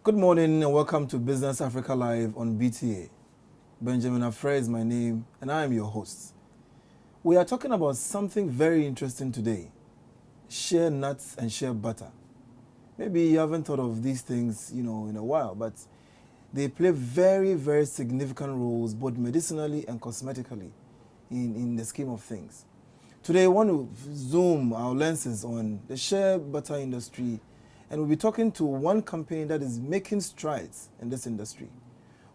Good morning and welcome to Business Africa Live on BTA. Benjamin Afre is my name and I am your host. We are talking about something very interesting today. Shea nuts and shea butter. Maybe you haven't thought of these things, in a while, but they play very, very significant roles both medicinally and cosmetically in the scheme of things. Today I want to zoom our lenses on the shea butter industry, and we'll be talking to one company that is making strides in this industry.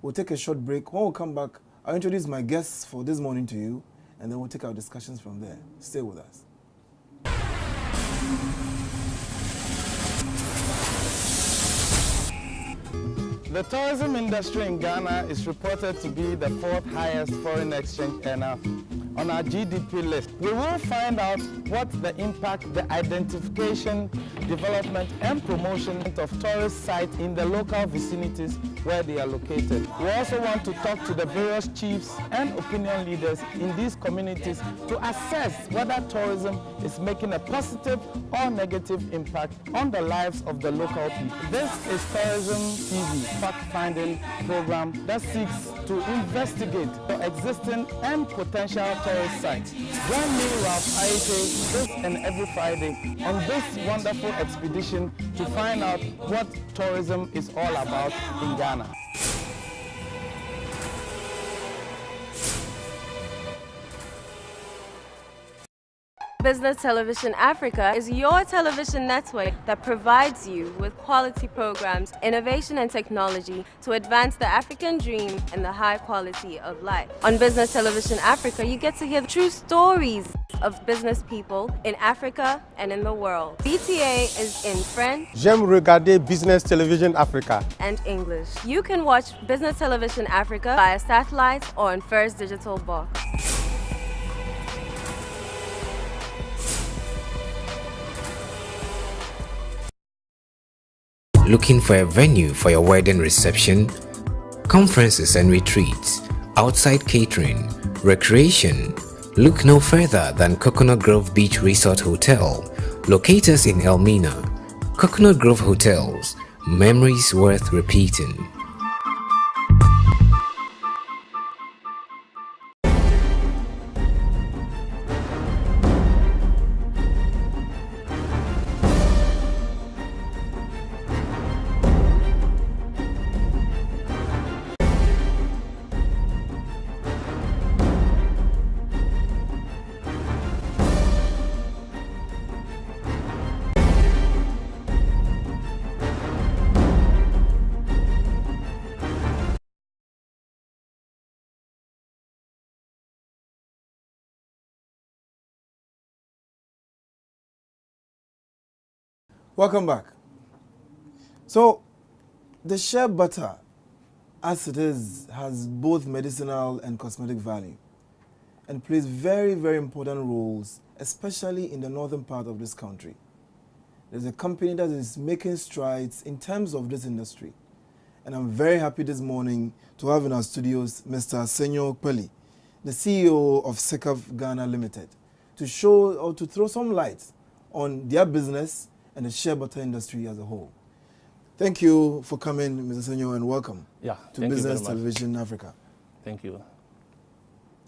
We'll take a short break. When we come back, I'll introduce my guests for this morning to you, and then we'll take our discussions from there. Stay with us. The tourism industry in Ghana is reported to be the fourth highest foreign exchange earner on our GDP list. We will find out what the impact, the identification, development and promotion of tourist sites in the local vicinities where they are located. We also want to talk to the various chiefs and opinion leaders in these communities to assess whether tourism is making a positive or negative impact on the lives of the local people. This is Tourism TV, fact-finding program that seeks to investigate the existing and potential tourist sites. Join me, Ralph Aite, this and every Friday on this wonderful expedition to find out what tourism is all about in Ghana. Business Television Africa is your television network that provides you with quality programs, innovation and technology to advance the African dream and the high quality of life. On Business Television Africa, you get to hear the true stories of business people in Africa and in the world. BTA is in French. J'aime regarder Business Television Africa. And English. You can watch Business Television Africa via satellite or on First Digital Box. Looking for a venue for your wedding reception, conferences and retreats, outside catering, recreation? Look no further than Coconut Grove Beach Resort Hotel, located in Elmina. Coconut Grove Hotels, memories worth repeating. Welcome back. So, the shea butter, as it is, has both medicinal and cosmetic value and plays very, very important roles, especially in the northern part of this country. There's a company that is making strides in terms of this industry. And I'm very happy this morning to have in our studios Mr. Senyo Peli, the CEO of Sekaf Ghana Limited, to show or to throw some light on their business and the shea butter industry as a whole. Thank you for coming, Mr. Senyo, and welcome to Business Television Africa. Thank you.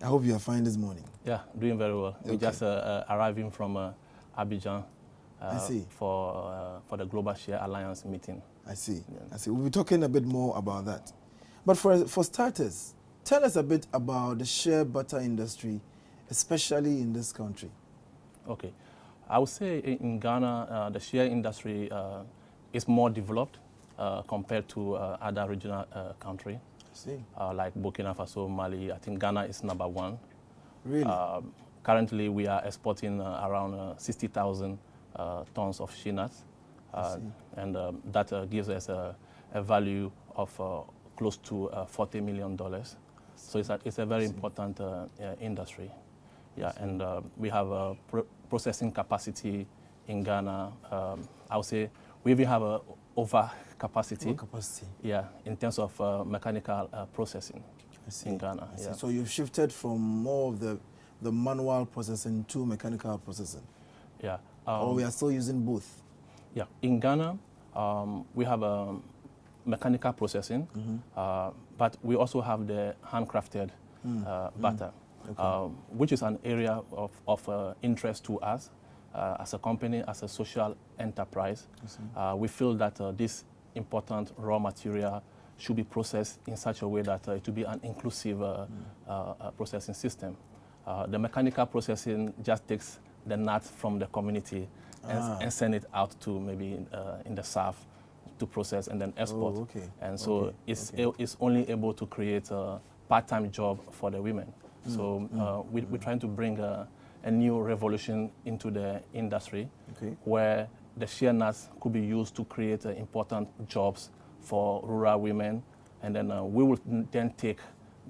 I hope you are fine this morning. Yeah, doing very well. Okay. We just arriving from Abidjan I see. For the Global Share Alliance meeting. I see. Yeah. I see. We'll be talking a bit more about that. But for starters, tell us a bit about the shea butter industry, especially in this country. Okay. I would say in Ghana, the shea industry is more developed compared to other regional countries. I see. Like Burkina Faso, Mali. I think Ghana is number one. Really? Currently, we are exporting around 60,000 tons of shea nuts. And that gives us a value of close to $40 million. So it's a very important industry. Yeah, and we have a processing capacity in Ghana. I would say we even have a over capacity. Yeah, in terms of mechanical processing in Ghana. Yeah. So you've shifted from more of the manual processing to mechanical processing. Yeah. Or we are still using both. Yeah, in Ghana, we have mechanical processing, but we also have the handcrafted butter, which is an area of interest to us as a company, as a social enterprise. We feel that this important raw material should be processed in such a way that it will be an inclusive processing system. The mechanical processing just takes the nuts from the community and send it out to maybe in the south to process and then export. And so it's only able to create a part-time job for the women. So we're trying to bring a new revolution into the industry where the shea nuts could be used to create important jobs for rural women, and then we will then take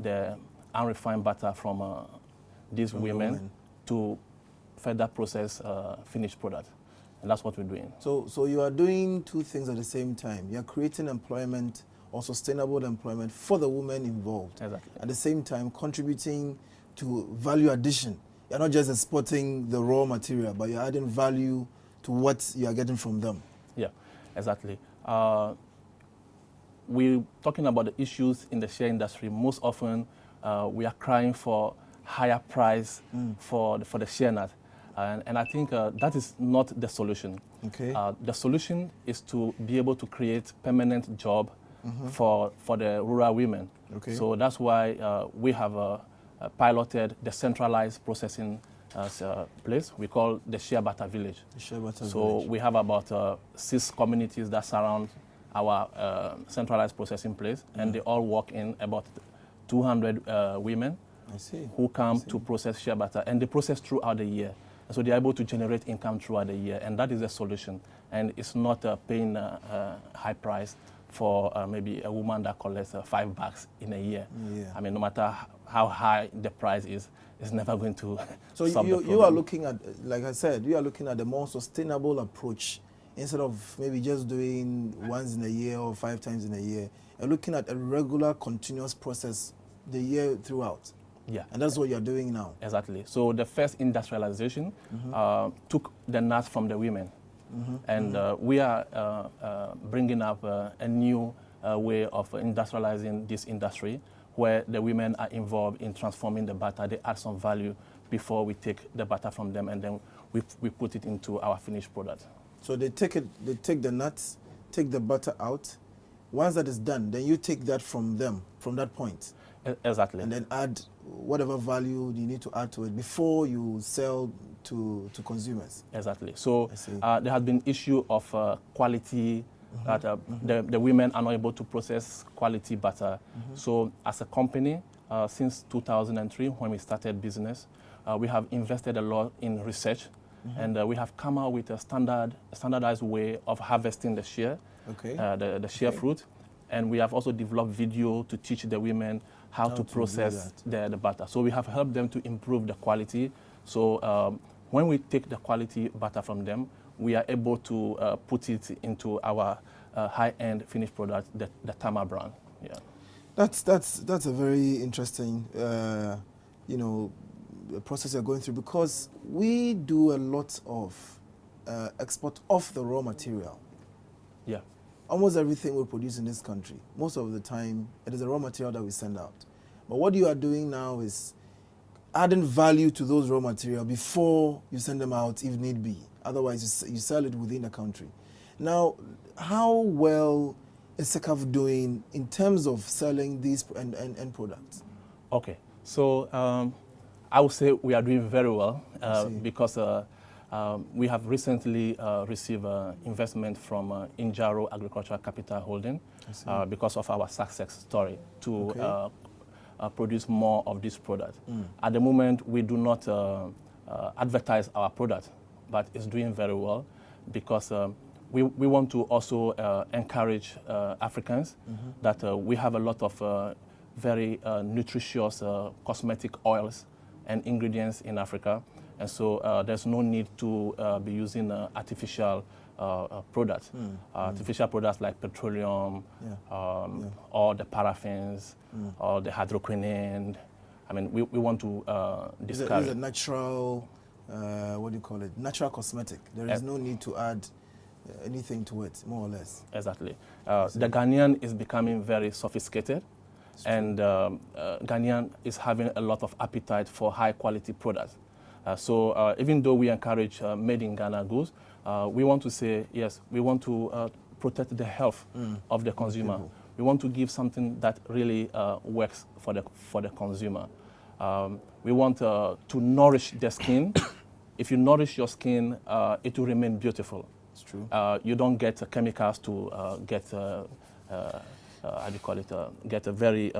the unrefined butter from these women to further process finished product. And that's what we're doing. So you are doing two things at the same time. You're creating employment or sustainable employment for the women involved. Exactly. At the same time, contributing to value addition. You're not just exporting the raw material, but you're adding value to what you are getting from them. Yeah, exactly. We're talking about the issues in the shea industry. Most often, we are crying for higher price for the shea nut. And I think that is not the solution. The solution is to be able to create permanent job for the rural women. So that's why we have piloted the centralized processing place we call the Shea Butter Village. We have about 6 communities that surround our centralized processing place, and they all work in about 200 women who come to process shea butter, and they process throughout the year. So they're able to generate income throughout the year, and that is the solution. And it's not paying a high price for maybe a woman that collects $5 in a year. I mean, no matter how high the price is, it's never going to so solve the problem. You are looking at, like I said, you are looking at the more sustainable approach instead of maybe just doing once in a year or 5 times in a year. You're looking at a regular, continuous process the year throughout. Yeah. And that's what you're doing now. Exactly. So the first industrialization took the nuts from the women. And we are bringing up a new way of industrializing this industry where the women are involved in transforming the butter. They add some value before we take the butter from them, and then we put it into our finished product. So they take the nuts, take the butter out. Once that is done, then you take that from them, from that point. Exactly. And then add whatever value you need to add to it before you sell to consumers. Exactly. So there has been issue of quality, that the women are not able to process quality butter. So as a company, since 2003, when we started business, we have invested a lot in research, and we have come out with a standardized way of harvesting the shea, the shea fruit. And we have also developed video to teach the women how to process the butter. So we have helped them to improve the quality. So when we take the quality butter from them, we are able to put it into our high-end finished product, the Tama brand. Yeah. That's a very interesting, process you're going through, because we do a lot of export of the raw material. Yeah. Almost everything we produce in this country, most of the time, it is a raw material that we send out. But what you are doing now is adding value to those raw material before you send them out, if need be. Otherwise, you sell it within the country. Now, how well is Sekaf doing in terms of selling these end products? Okay, so I would say we are doing very well because we have recently received investment from Injaro Agricultural Capital Holding because of our success story to produce more of this product. At the moment, we do not advertise our product, but it's doing very well because we want to also encourage Africans that we have a lot of very nutritious cosmetic oils and ingredients in Africa. And so there's no need to be using artificial products. Artificial products like petroleum, or the paraffins, or the hydroquinone. I mean, we want to discourage. It's a natural, what do you call it? Natural cosmetic. There is no need to add anything to it, more or less. Exactly. The Ghanaian is becoming very sophisticated, and Ghanaian is having a lot of appetite for high quality products. So even though we encourage made in Ghana goods, we want to say, yes, we want to protect the health of the consumer. We want to give something that really works for the consumer. We want to nourish the skin. If you nourish your skin, it will remain beautiful. It's true. You don't get chemicals to get, how do you call it, get a very,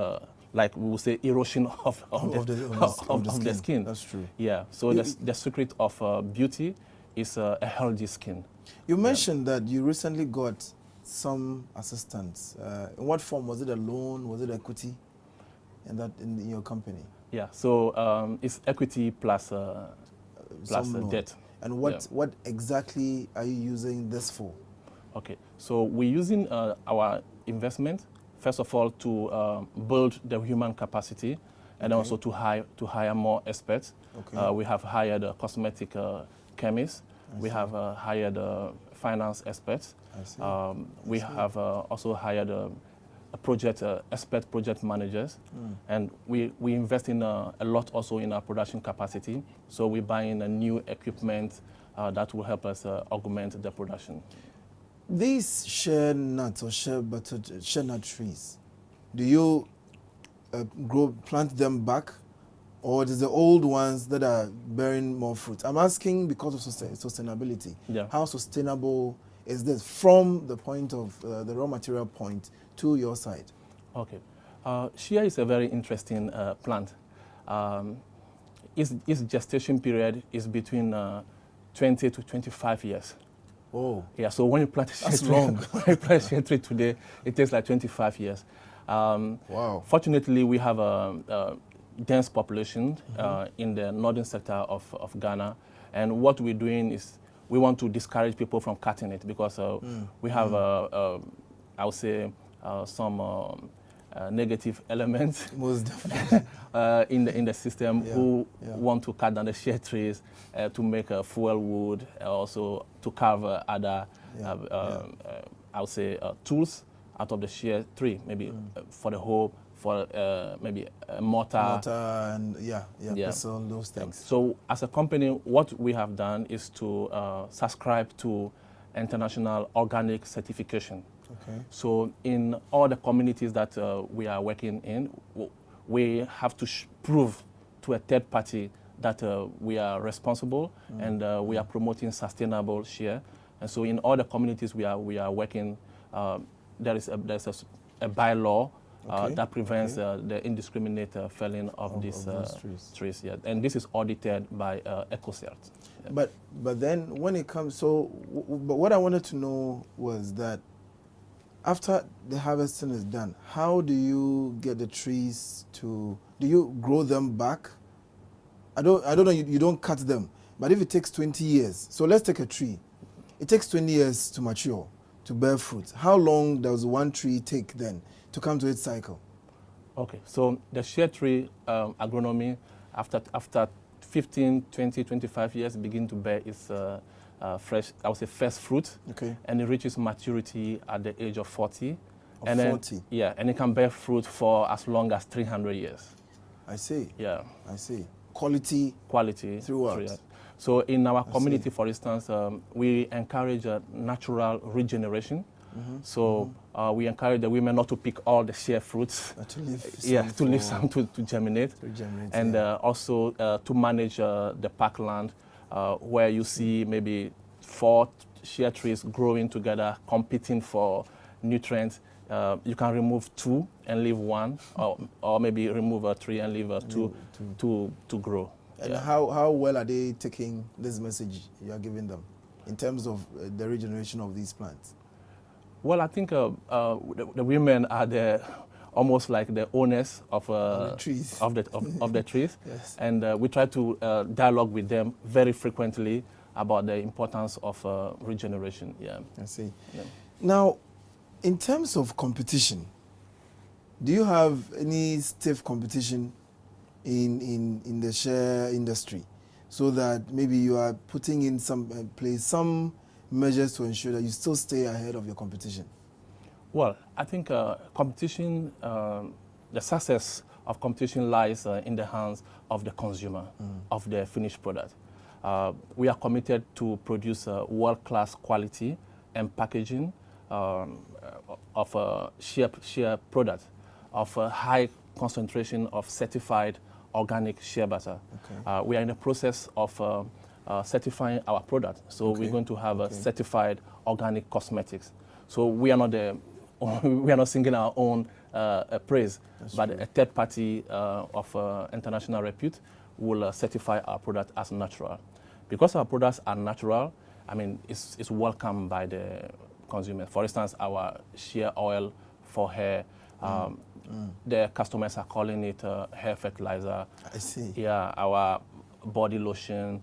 like we would say, erosion of the skin. That's true. Yeah, so the secret of beauty is a healthy skin. You mentioned that you recently got some assistance. In what form? Was it a loan? Was it equity in your company? Yeah, so it's equity plus debt. And what exactly are you using this for? Okay, so we're using our investment, first of all, to build the human capacity, and also to hire more experts. Okay. We have hired a cosmetic chemist. We have hired finance experts. We have also hired expert project managers, and we invest in a lot also in our production capacity. So we're buying a new equipment that will help us augment the production. These shea nuts or shea nut trees, do you plant them back, or it is the old ones that are bearing more fruit? I'm asking because of sustainability. Yeah. How sustainable is this from the point of the raw material point to your side? Okay. Shea is a very interesting plant. Its gestation period is between 20 to 25 years. Oh. Yeah, so when you plant a shea tree, when you plant a shea tree today, it takes like 25 years. Wow. Fortunately, we have a dense population in the northern sector of Ghana, and what we're doing is we want to discourage people from cutting it because we have, I would say, some negative elements Most definitely. in the system who want to cut down the shea trees to make fuel wood, also to carve other, I would say, tools out of the shea tree, maybe for the hoe, for maybe a mortar and pestle, those things. So as a company, what we have done is to subscribe to international organic certification. Okay. So in all the communities that we are working in, we have to prove to a third party that we are responsible and we are promoting sustainable shea. And so in all the communities we are working, there's a bylaw that prevents the indiscriminate felling of these trees. Yeah. And this is audited by EcoCert. Yeah. But then when it comes, but what I wanted to know was that after the harvesting is done, how do you get the trees do you grow them back? I don't know, you don't cut them, but if it takes 20 years, so let's take a tree. It takes 20 years to mature, to bear fruit. How long does one tree take then to come to its cycle? Okay, so the shea tree agronomy, after 15, 20, 25 years, begin to bear its fresh, I would say, first fruit. Okay. And it reaches maturity at the age of 40. Of 40? Then, yeah, and it can bear fruit for as long as 300 years. I see. Yeah. I see. Quality throughout. So in our community, for instance, we encourage natural regeneration. So we encourage the women not to pick all the shea fruits. To leave some to germinate. And also to manage the parkland where you see maybe 4 shea trees growing together, competing for nutrients. You can remove 2 and leave 1, or maybe remove a 3 and leave a 2 to grow. And how well are they taking this message you are giving them in terms of the regeneration of these plants? Well, I think the women are almost like the owners of the trees. of the trees, Yes. And we try to dialogue with them very frequently about the importance of regeneration. Yeah, I see. Yeah. Now, in terms of competition, do you have any stiff competition in the shea industry, so that maybe you are putting in some measures to ensure that you still stay ahead of your competition? Well, I think competition, the success of competition lies in the hands of the consumer, of the finished product. We are committed to produce world-class quality and packaging of shea product, of a high concentration of certified organic shea butter. Okay. We are in the process of certifying our product. So Okay. we're going to have a certified organic cosmetics. So we are not singing our own praise, but a third party of international repute will certify our product as natural. Because our products are natural, I mean, it's welcomed by the consumer. For instance, our shea oil for hair, the customers are calling it hair fertilizer. I see. Yeah, our body lotion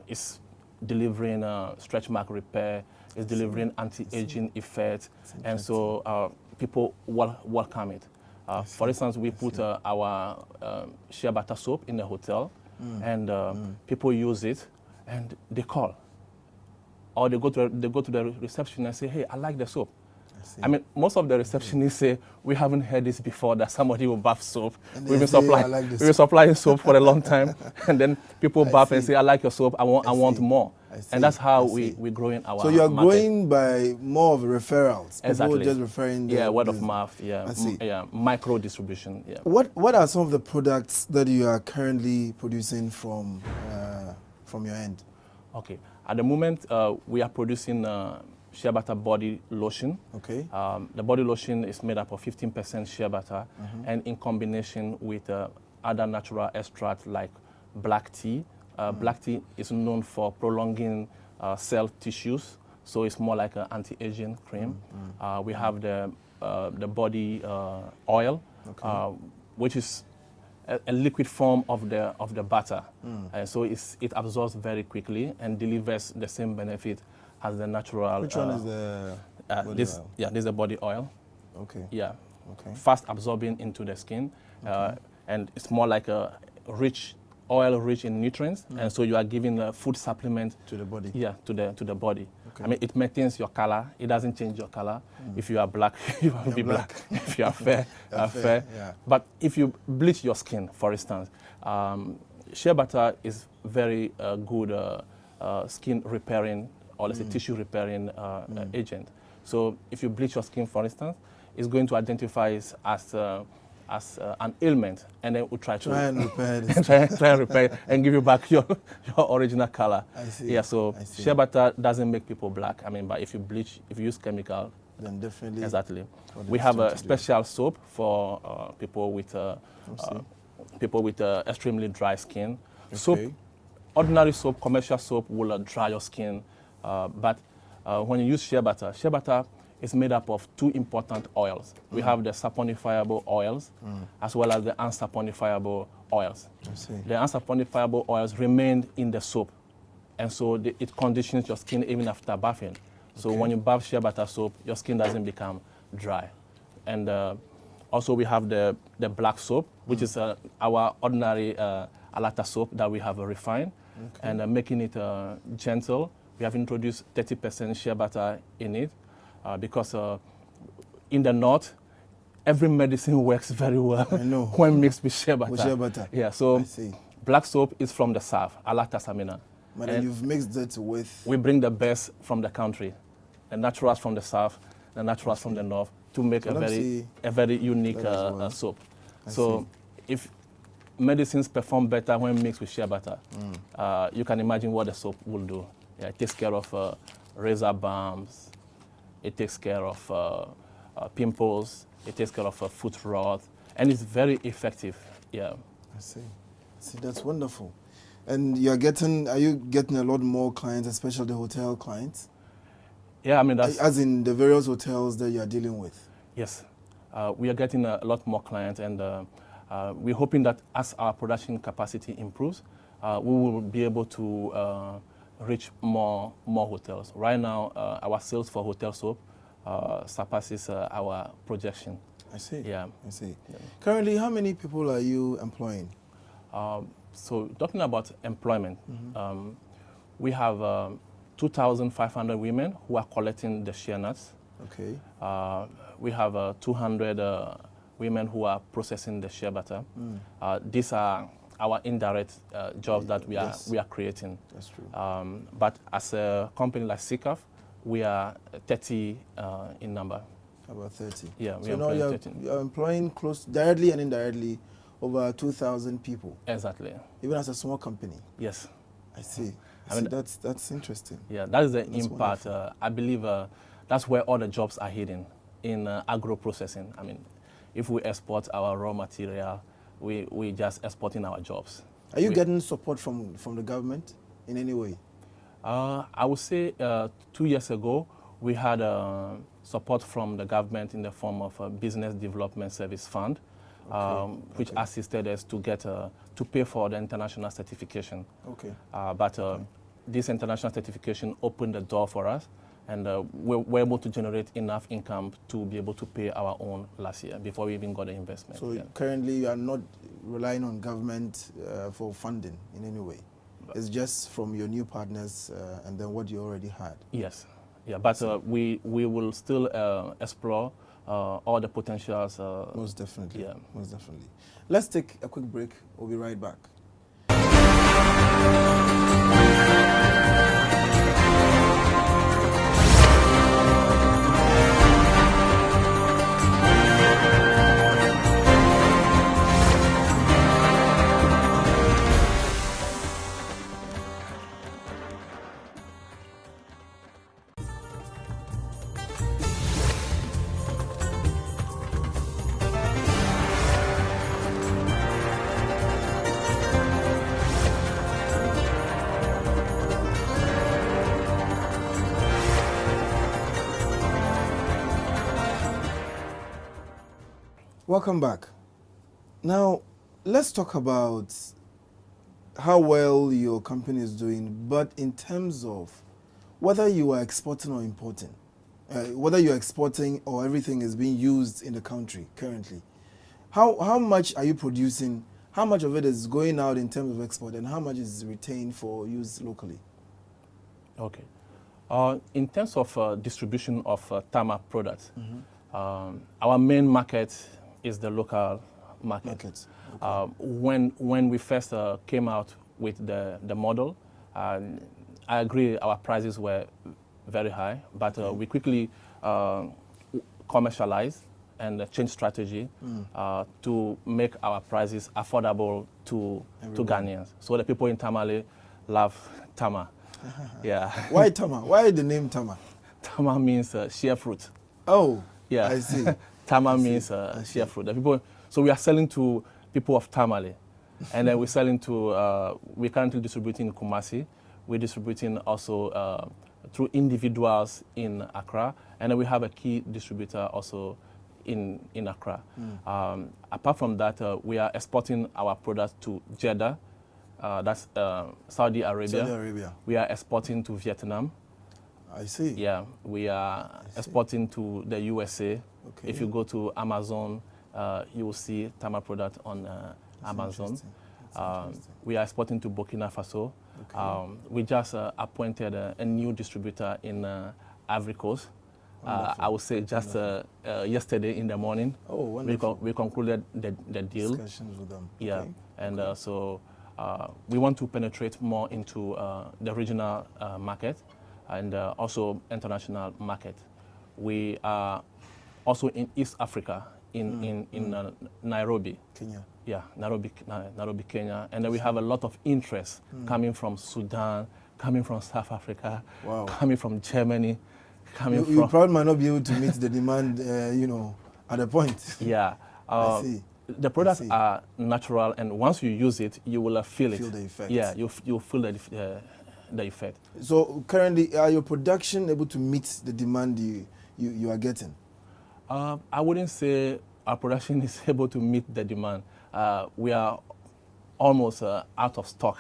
is delivering stretch mark repair, is delivering anti-aging effect, and so people welcome it. For instance, we put our shea butter soap in the hotel, and people use it, and they call, or they go to the reception and say, "Hey, I like the soap." I mean, most of the receptionists say, "We haven't heard this before, that somebody will bath soap. We've been supplying soap for a long time." And then people bath and say, "I like your soap, I want more." And that's how we're growing our So you're market. growing by more of referrals. People Exactly. just referring the word of business. mouth, I see. micro distribution, yeah. What are some of the products that you are currently producing from your end? Okay, at the moment, we are producing shea butter body lotion. Okay. The body lotion is made up of 15% shea butter, and in combination with other natural extracts like black tea. Black tea is known for prolonging cell tissues, so it's more like an anti-aging cream. We have the body oil, which is a liquid form of the butter, and so it absorbs very quickly and delivers the same benefit as the natural. Which one is the body oil? Yeah, this is the body oil. Okay. Yeah. Okay. Fast absorbing into the skin, and it's more like a oil rich in nutrients, and so you are giving a food supplement To the body. Yeah, to the body. Okay. I mean, it maintains your color. It doesn't change your color. If you are black, you will be black. If you are fair, you are fair. yeah. But if you bleach your skin, for instance, shea butter is very good skin repairing, or let's say tissue repairing agent. So if you bleach your skin, for instance, it's going to identify it as an ailment, and then we'll try and repair this. try and repair it and give you back your original color. I see. Yeah, so I see. shea butter doesn't make people black. I mean, but if you bleach, if you use chemical, Then definitely. exactly. what We it's have trying a to do. special soap for people with extremely dry skin. Soap, Okay. ordinary soap, commercial soap will dry your skin, but when you use shea butter is made up of two important oils. We have the saponifiable oils as well as the unsaponifiable oils. I see. The unsaponifiable oils remain in the soap, and so it conditions your skin even after bathing. So when you bath shea butter soap, your skin doesn't become dry. And also we have the black soap, which is our ordinary Alata soap that we have refined, and making it gentle. We have introduced 30% shea butter in it because in the north, every medicine works very well I know. when mixed with shea butter. With shea butter. Yeah, so I see. black soap is from the south, Alata Samina. But then you've mixed it with. We bring the best from the country, the naturals from the south, the naturals from the north, to make So let me a very unique that as well. soap. I So if medicines perform better when mixed with shea butter, you can imagine what the soap will do. Yeah, it takes care of razor bumps, it takes care of pimples, it takes care of foot rot, and it's very effective. Yeah. I see. See, that's wonderful. And are you getting a lot more clients, especially the hotel clients? Yeah, I mean, that's... As in the various hotels that you are dealing with? Yes. We are getting a lot more clients, and we're hoping that as our production capacity improves, we will be able to reach more hotels. Right now, our sales for hotel soap surpasses our projection. I see. Yeah. I see. Yeah. Currently, how many people are you employing? So talking about employment, we have 2,500 women who are collecting the shea nuts. Okay. We have 200 women who are processing the shea butter. These are our indirect jobs that we are creating. That's true. But as a company like Sekaf, we are 30 in number. About 30. Yeah, we so are now employing 30. you're employing close, directly and indirectly, over 2,000 people. Exactly. Even as a small company. Yes. I see. I mean, that's interesting. Yeah, that is the That's impact. I believe that's where all the jobs are hidden, in agro processing. I mean, if we export our raw material, we just exporting our jobs. Are you getting support from the government in any way? I would say 2 years ago, we had support from the government in the form of a Business Development Service Fund, which assisted us to get to pay for the international certification. Okay. But this international certification opened the door for us, and we're able to generate enough income to be able to pay our own last year before we even got the investment. So currently you are not relying on government for funding in any way? It's just from your new partners and then what you already had? Yes. Yeah, but we will still explore all the potentials. Most definitely. Yeah. Most definitely. Let's take a quick break. We'll be right back. Welcome back. Now, let's talk about how well your company is doing, but in terms of whether you are exporting or importing, whether you're exporting or everything is being used in the country currently. How much are you producing? How much of it is going out in terms of export, and how much is retained for use locally? Okay. In terms of distribution of Tama products, our main market is the local market. Okay. When we first came out with the model, I agree our prices were very high, but we quickly commercialized and changed strategy to make our prices affordable to Ghanaians. So the people in Tamale love Tama. Yeah. Why Tama? Why the name Tama? Tama means shea fruit. Oh, yeah. I see. Tama means shea fruit. The people, so we are selling to people of Tamale, and then we're selling to. We're currently distributing in Kumasi. We're distributing also through individuals in Accra, and then we have a key distributor also in Accra. Apart from that, we are exporting our products to Jeddah, that's Saudi Arabia. Saudi Arabia. We are exporting to Vietnam. I see. Yeah, we are exporting to the USA. Okay. If you go to Amazon, you will see Tama product on Amazon. We are exporting to Burkina Faso. Okay. We just appointed a new distributor in Ivory Coast. I would say just yesterday in the morning. Oh, wonderful. We concluded the deal. Discussions with them. Yeah, okay. And so we want to penetrate more into the regional market and also international market. We are also in East Africa, in Nairobi. Kenya. Yeah, Nairobi, Kenya. And then we have a lot of interest coming from Sudan, coming from South Africa, coming from Germany, coming from... You probably might not be able to meet the demand, at a point. Yeah. I see. The products are natural, and once you use it, you will feel it. Feel the effect. Yeah, you feel the effect. So currently, are your production able to meet the demand you are getting? I wouldn't say our production is able to meet the demand. We are almost out of stock,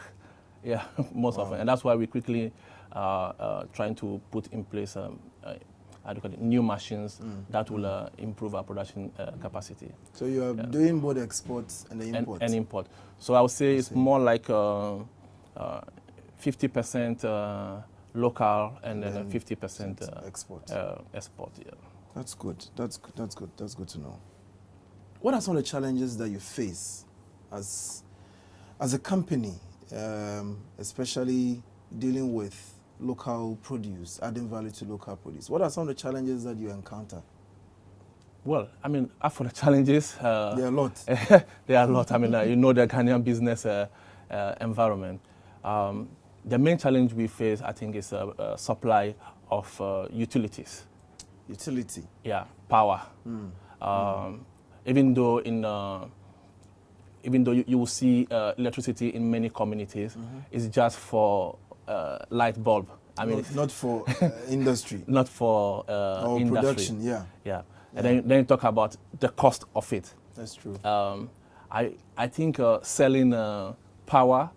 yeah, most often, and that's why we quickly trying to put in place new machines that will improve our production capacity. So you are doing both exports and the imports? And import. So I would say it's more like 50% local, and then 50% export. Export. Yeah. That's good. That's good. That's good to know. What are some of the challenges that you face as a company, especially dealing with local produce, adding value to local produce? What are some of the challenges that you encounter? Well, I mean, as for the challenges, there are a lot. there are a lot. I mean, you know the Ghanaian business environment. The main challenge we face, I think, is supply of utilities. Utility. Yeah, power. Even though you will see electricity in many communities, it's just for light bulb. I mean, not for industry. Not for or industry. Production. Yeah. Yeah. And then you talk about the cost of it. That's true. I think selling power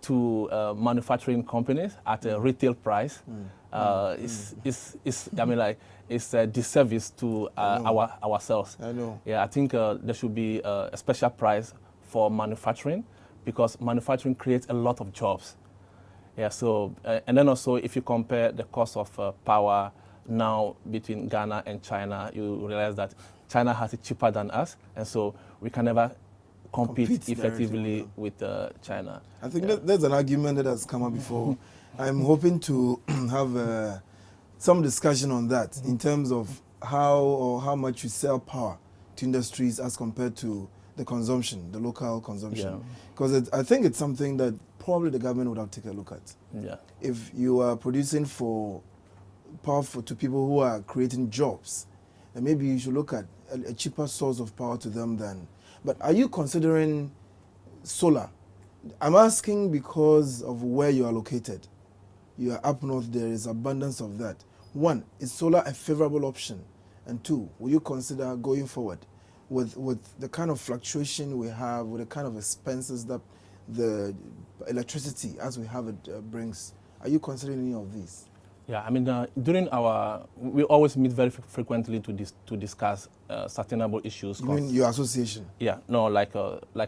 to manufacturing companies at a retail price is I mean, like, it's a disservice to ourselves. I know. Yeah, I think there should be a special price for manufacturing, because manufacturing creates a lot of jobs. Yeah. So and then also, if you compare the cost of power now between Ghana and China, you realize that China has it cheaper than us, and so we can never compete effectively with China. I think there's an argument that has come up before. I'm hoping to have some discussion on that in terms of how much you sell power to industries as compared to the consumption, the local consumption. Because I think it's something that probably the government would have to take a look at. Yeah. If you are producing for power to people who are creating jobs, then maybe you should look at a cheaper source of power to them than. But are you considering solar? I'm asking because of where you are located. You are up north, there is abundance of that. One, is solar a favorable option? And two, will you consider going forward with the kind of fluctuation we have, with the kind of expenses that the electricity as we have it brings? Are you considering any of these? Yeah, I mean, we always meet very frequently to discuss sustainable issues. You mean your association? Yeah, no, like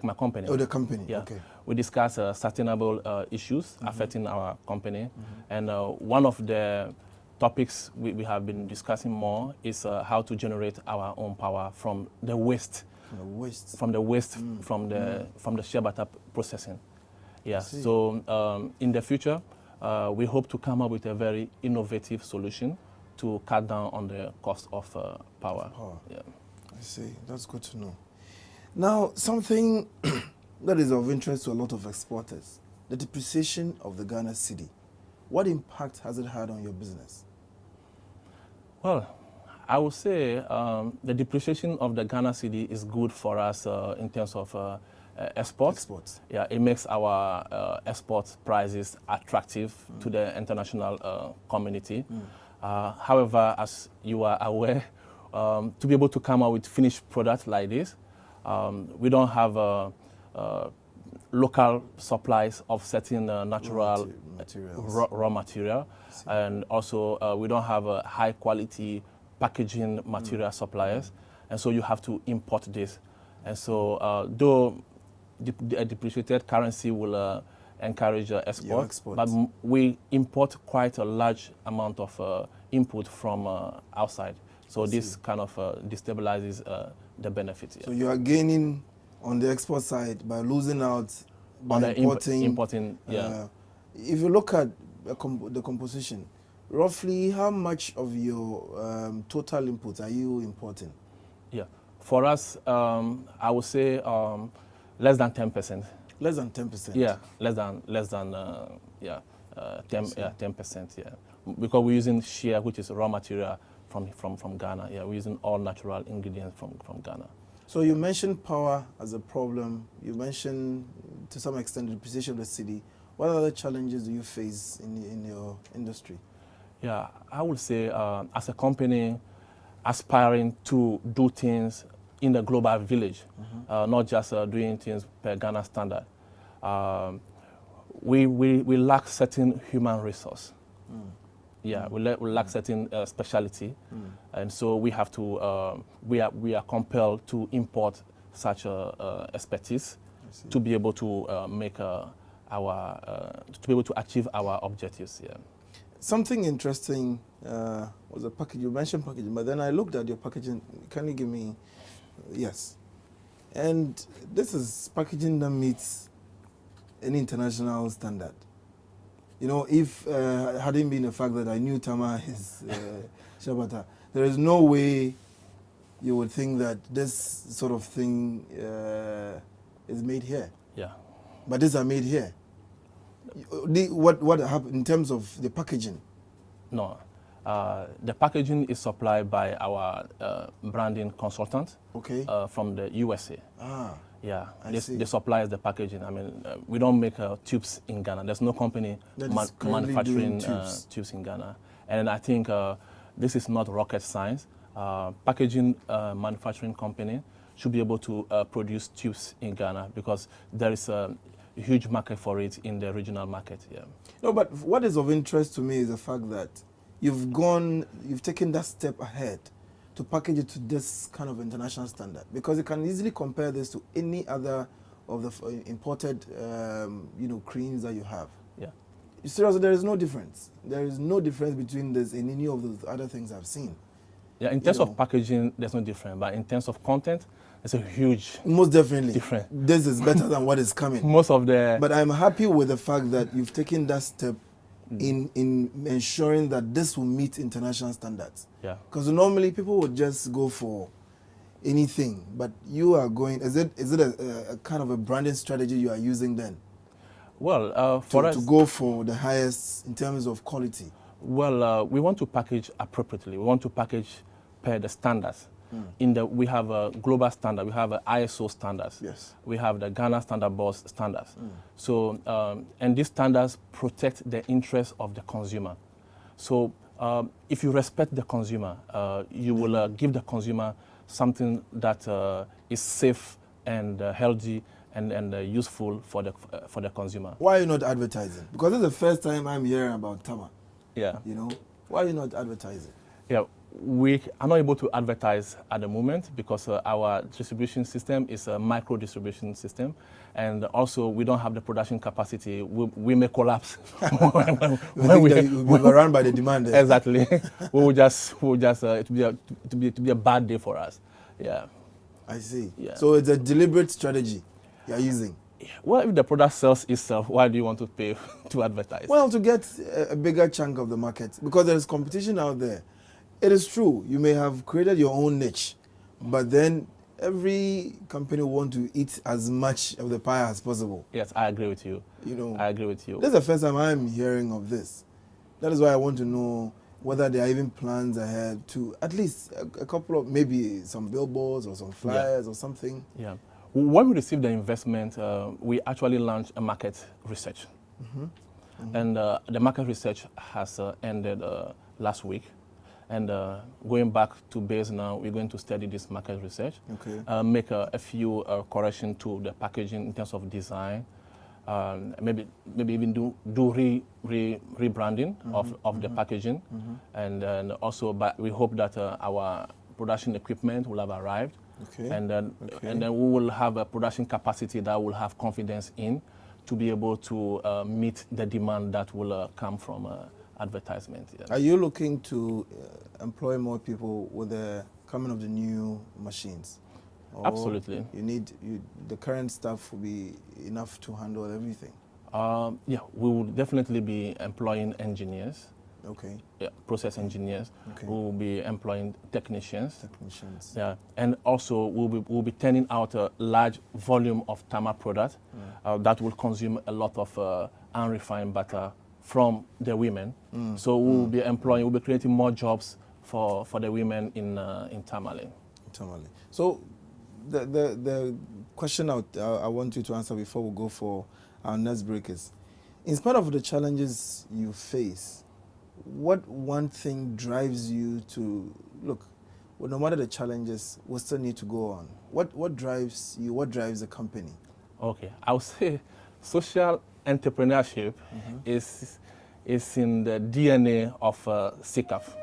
my company. Oh, the company. Yeah. Okay. We discuss sustainable issues affecting our company, and one of the topics we have been discussing more is how to generate our own power from the waste. From the shea butter processing. Yeah. So in the future, we hope to come up with a very innovative solution to cut down on the cost of power. Yeah. I see. That's good to know. Now, something that is of interest to a lot of exporters, the depreciation of the Ghana cedi. What impact has it had on your business? Well, I would say the depreciation of the Ghana cedi is good for us in terms of exports. Yeah, it makes our export prices attractive to the international community. However, as you are aware, to be able to come out with finished products like this, we don't have local supplies of certain natural raw material, and also we don't have high quality packaging material suppliers, and so you have to import this. And so though a depreciated currency will encourage export, but we import quite a large amount of input from outside. So this kind of destabilizes the benefits. Yeah. So you are gaining on the export side by losing out by importing. Yeah. If you look at the composition, roughly how much of your total inputs are you importing? Yeah, for us, I would say less than 10%. Less than 10%. Yeah, less than 10%. Yeah, because we're using shea, which is raw material from Ghana. Yeah, we're using all natural ingredients from Ghana. So you mentioned power as a problem. You mentioned, to some extent, the depreciation of the cedi. What other challenges do you face in your industry? Yeah, I would say as a company aspiring to do things in the global village, not just doing things per Ghana standard, we lack certain human resource. Yeah, we lack certain specialty, and so we have to we are compelled to import such expertise to be able to make to be able to achieve our objectives. Yeah. Something interesting was a package. You mentioned packaging, but then I looked at your packaging. Can you give me? Yes. And this is packaging that meets an international standard. You know, if hadn't been the fact that I knew Tama is Shabata, there is no way you would think that this sort of thing is made here. Yeah. But these are made here. What happened in terms of the packaging? No. The packaging is supplied by our branding consultant from the USA. Ah, yeah, see. they supply us the packaging. I mean, we don't make tubes in Ghana. There's no company manufacturing tubes in Ghana. And I think this is not rocket science. Packaging manufacturing company should be able to produce tubes in Ghana because there is a huge market for it in the regional market. Yeah. No, but what is of interest to me is the fact that you've taken that step ahead to package it to this kind of international standard, because you can easily compare this to any other of the imported, creams that you have. Yeah. Seriously, there is no difference. There is no difference between this and any of those other things I've seen. Yeah, in terms of packaging, there's no difference, but in terms of content, it's a huge most definitely difference. This is better than what is coming. Most of the. But I'm happy with the fact that you've taken that step in ensuring that this will meet international standards. Yeah. Because normally people would just go for anything, but you are going. Is it a kind of a branding strategy you are using then? Well, for us to go for the highest in terms of quality. Well, we want to package appropriately. We want to package per the standards. We have a global standard. We have a ISO standards. Yes. We have the Ghana Standard Board standards. So, and these standards protect the interests of the consumer. So, if you respect the consumer, you will give the consumer something that is safe and healthy and useful for the consumer. Why are you not advertising? Because this is the first time I'm hearing about Tama. Yeah. You know, why are you not advertising? Yeah, we are not able to advertise at the moment because our distribution system is a micro distribution system, and also we don't have the production capacity. We may collapse when we run by the demand. Exactly. it will be a bad day for us. Yeah. I see. Yeah. So it's a deliberate strategy you're using. Well, if the product sells itself, why do you want to pay to advertise? Well, to get a bigger chunk of the market, because there is competition out there. It is true, you may have created your own niche, but then every company wants to eat as much of the pie as possible. Yes, I agree with you. I agree with you. This is the first time I'm hearing of this. That is why I want to know whether there are even plans ahead to at least a couple of, maybe some billboards or some flyers or something. Yeah. When we received the investment, we actually launched a market research. And the market research has ended last week. And going back to base now, we're going to study this market research, make a few corrections to the packaging in terms of design, maybe even do rebranding of the packaging. And also, we hope that our production equipment will have arrived. And then we will have a production capacity that will have confidence in to be able to meet the demand that will come from advertisement. Yeah. Are you looking to employ more people with the coming of the new machines? Or Absolutely. The current staff will be enough to handle everything? Yeah, we will definitely be employing engineers. Yeah, process engineers. We will be employing technicians. Yeah, and also we'll be turning out a large volume of Tama product that will consume a lot of unrefined butter from the women. So we'll be creating more jobs for the women in Tamale. So the question I want you to answer before we go for our next break is, in spite of the challenges you face, what one thing drives you to look? Well, no matter the challenges, we still need to go on. What drives you? What drives the company? Okay, I would say social entrepreneurship is in the DNA of Sekaf.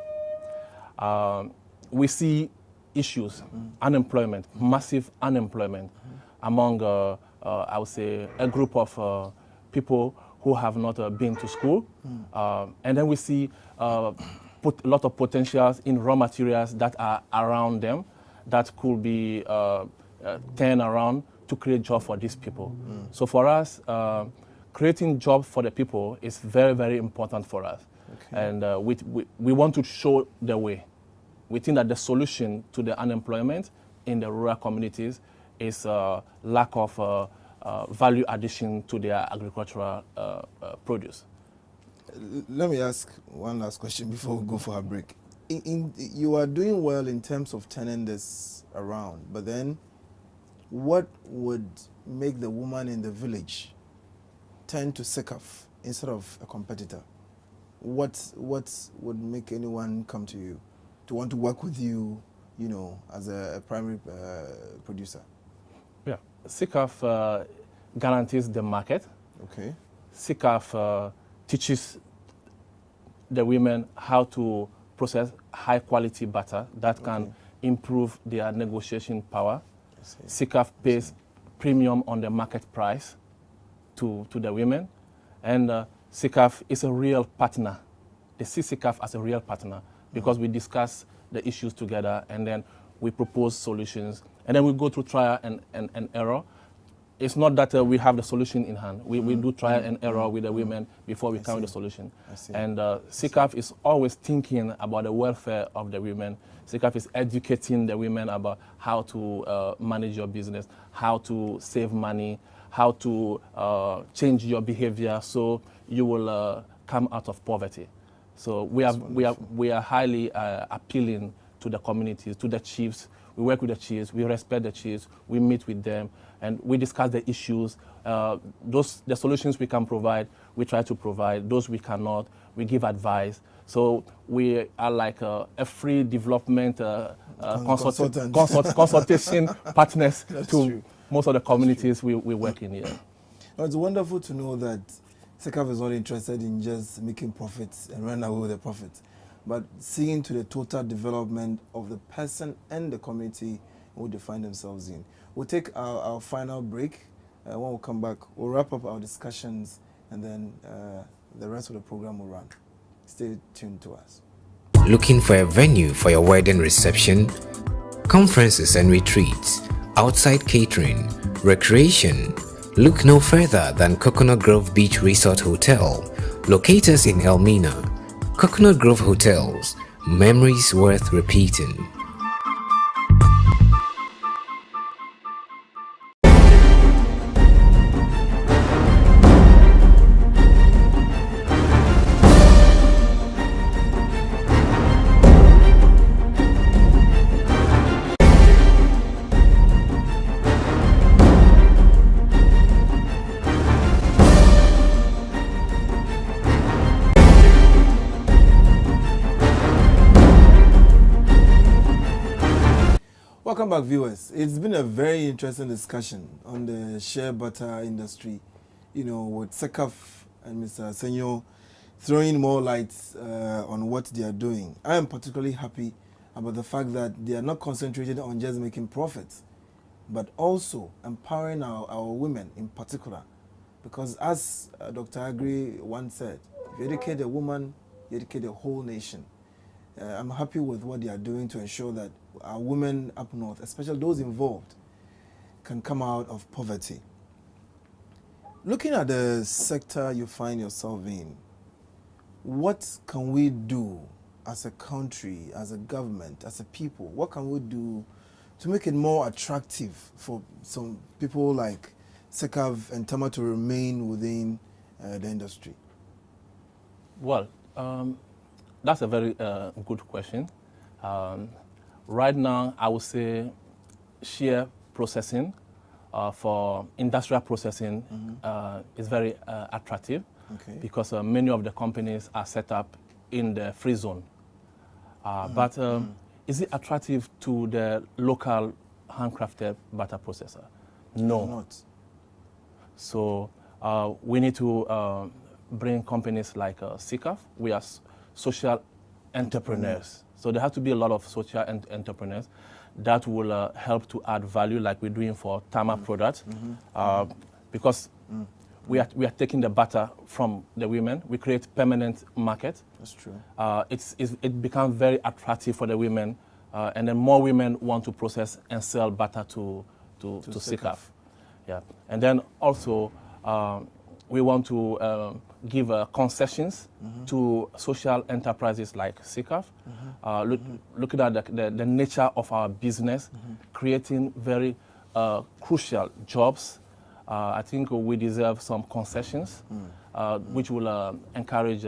We see issues, unemployment, massive unemployment among, I would say, a group of people who have not been to school. And then we see put a lot of potentials in raw materials that are around them that could be turned around to create jobs for these people. So for us, creating jobs for the people is very, very important for us. Okay. And we want to show the way. We think that the solution to the unemployment in the rural communities is lack of value addition to their agricultural produce. Let me ask one last question before we go for a break. You are doing well in terms of turning this around, but then what would make the woman in the village turn to Sekaf instead of a competitor? What would make anyone come to you to want to work with you, you know, as a primary producer? Yeah, Sekaf guarantees the market. Okay. Sekaf teaches the women how to process high quality butter that can improve their negotiation power. Sekaf pays premium on the market price to the women, and Sekaf is a real partner. They see Sekaf as a real partner because we discuss the issues together and then we propose solutions and then we go through trial and error. It's not that we have the solution in hand. We do trial and error with the women before we come with the solution. And Sekaf is always thinking about the welfare of the women. Sekaf is educating the women about how to manage your business, how to save money, how to change your behavior so you will come out of poverty. So we are highly appealing to the communities, to the chiefs. We work with the chiefs, we respect the chiefs, we meet with them, and we discuss the issues. The solutions we can provide, we try to provide. Those we cannot, we give advice. So we are like a free development consultation partners to most of the communities we work in here. Well, it's wonderful to know that Sekaf is not interested in just making profits and run away with the profits, but seeing to the total development of the person and the community who they find themselves in. We'll take our final break. When we come back, we'll wrap up our discussions and then the rest of the program will run. Stay tuned to us. Looking for a venue for your wedding reception, conferences and retreats, outside catering, recreation? Look no further than Coconut Grove Beach Resort Hotel, located in Elmina. Coconut Grove Hotels, memories worth repeating. Welcome back, viewers. It's been a very interesting discussion on the shea butter industry, you know, with Sekaf and Mr. Senyo throwing more light on what they are doing. I am particularly happy about the fact that they are not concentrated on just making profits, but also empowering our women in particular. Because as Dr. Agri once said, if you educate a woman, you educate the whole nation. I'm happy with what they are doing to ensure that our women up north, especially those involved, can come out of poverty. Looking at the sector you find yourself in, what can we do as a country, as a government, as a people? What can we do to make it more attractive for some people like Sekaf and Tama to remain within the industry? Well, that's a very good question. Right now, I would say shea processing for industrial processing is very attractive because many of the companies are set up in the free zone. But is it attractive to the local handcrafted butter processor? No. Not. So we need to bring companies like Sekaf. We are social entrepreneurs. So there have to be a lot of social entrepreneurs that will help to add value like we're doing for Tama products because we are taking the butter from the women. We create permanent market. That's true. It becomes very attractive for the women, and then more women want to process and sell butter to Sekaf. Yeah, and then also we want to give concessions to social enterprises like Sekaf, looking at the nature of our business, creating very crucial jobs. I think we deserve some concessions, which will encourage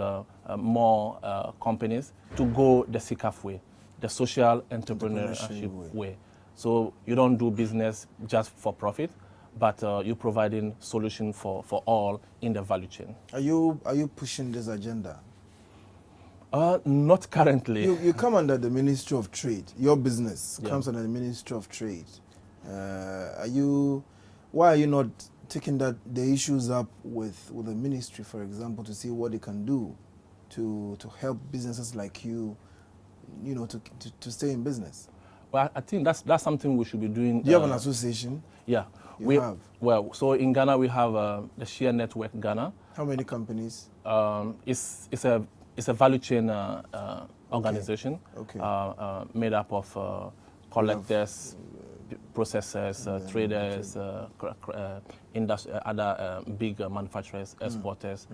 more companies to go the Sekaf way, the social entrepreneurship way. So you don't do business just for profit, but you're providing solution for all in the value chain. Are you pushing this agenda? Not currently. You come under the Ministry of Trade. Your business comes under the Ministry of Trade. Why are you not taking the issues up with the ministry, for example, to see what they can do to help businesses like you, to stay in business? Well, I think that's something we should be doing. Do you have an association? Yeah. We have. Well, so in Ghana we have the Share Network Ghana. How many companies? It's a value chain organization. Okay. Made up of collectors, processors, traders, other big manufacturers, exporters,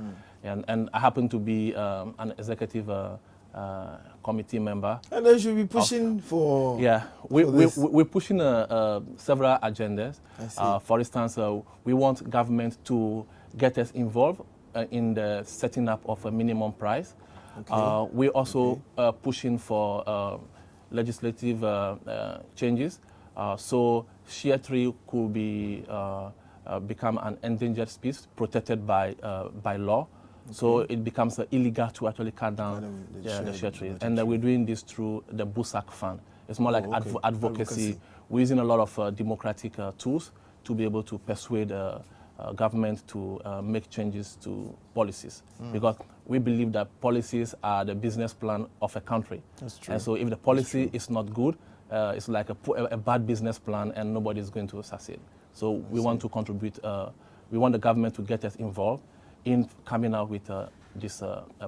and I happen to be an executive committee member. And they should be pushing for. Yeah, we're pushing several agendas. For instance, we want government to get us involved in the setting up of a minimum price. Okay. We're also pushing for legislative changes. So share tree could be become an endangered species protected by law. Okay. So it becomes illegal to actually cut down the share tree. And we're doing this through the BUSAC fund. It's more like advocacy. We're using a lot of democratic tools to be able to persuade government to make changes to policies. Because we believe that policies are the business plan of a country. That's true. And so if the policy is not good, it's like a bad business plan and nobody is going to succeed. So we want to contribute, we want the government to get us involved in coming out with these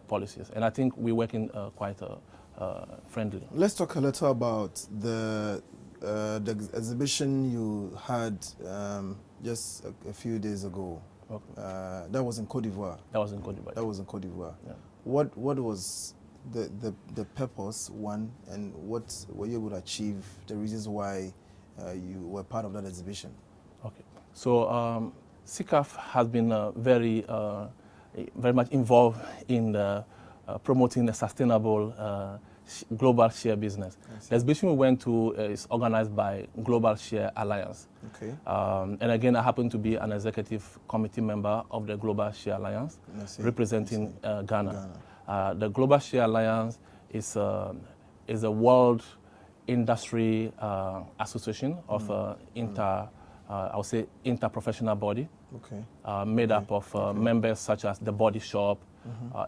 policies. And I think we're working quite friendly. Let's talk a little about the exhibition you had just a few days ago. Okay. That was in Côte d'Ivoire. That was in Côte d'Ivoire. That was in Côte d'Ivoire. Yeah. What was the purpose, one, and what were you able to achieve, the reasons why you were part of that exhibition? Okay. So Sekaf has been very much involved in promoting a sustainable global share business. The exhibition we went to is organized by Global Share Alliance. Okay. And again, I happen to be an executive committee member of the Global Share Alliance, representing Ghana. The Global Share Alliance is a world industry association of I would say interprofessional body, made up of members such as the Body Shop,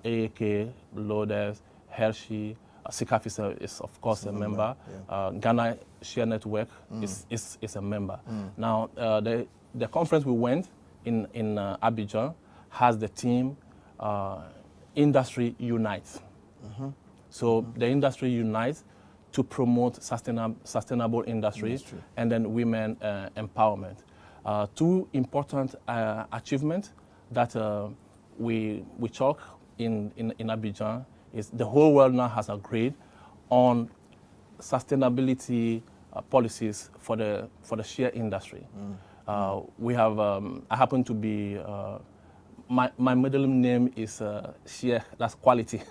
AAK, Loaders, Hershey. Sekaf is of course a member. Ghana Share Network is a member. Now the conference we went in Abidjan has the theme Industry Unites. So the industry unites to promote sustainable industry and then women empowerment. Two important achievements that we chalk in Abidjan is the whole world now has agreed on sustainability policies for the share industry. We have I happen to be my middle name is Share, that's quality,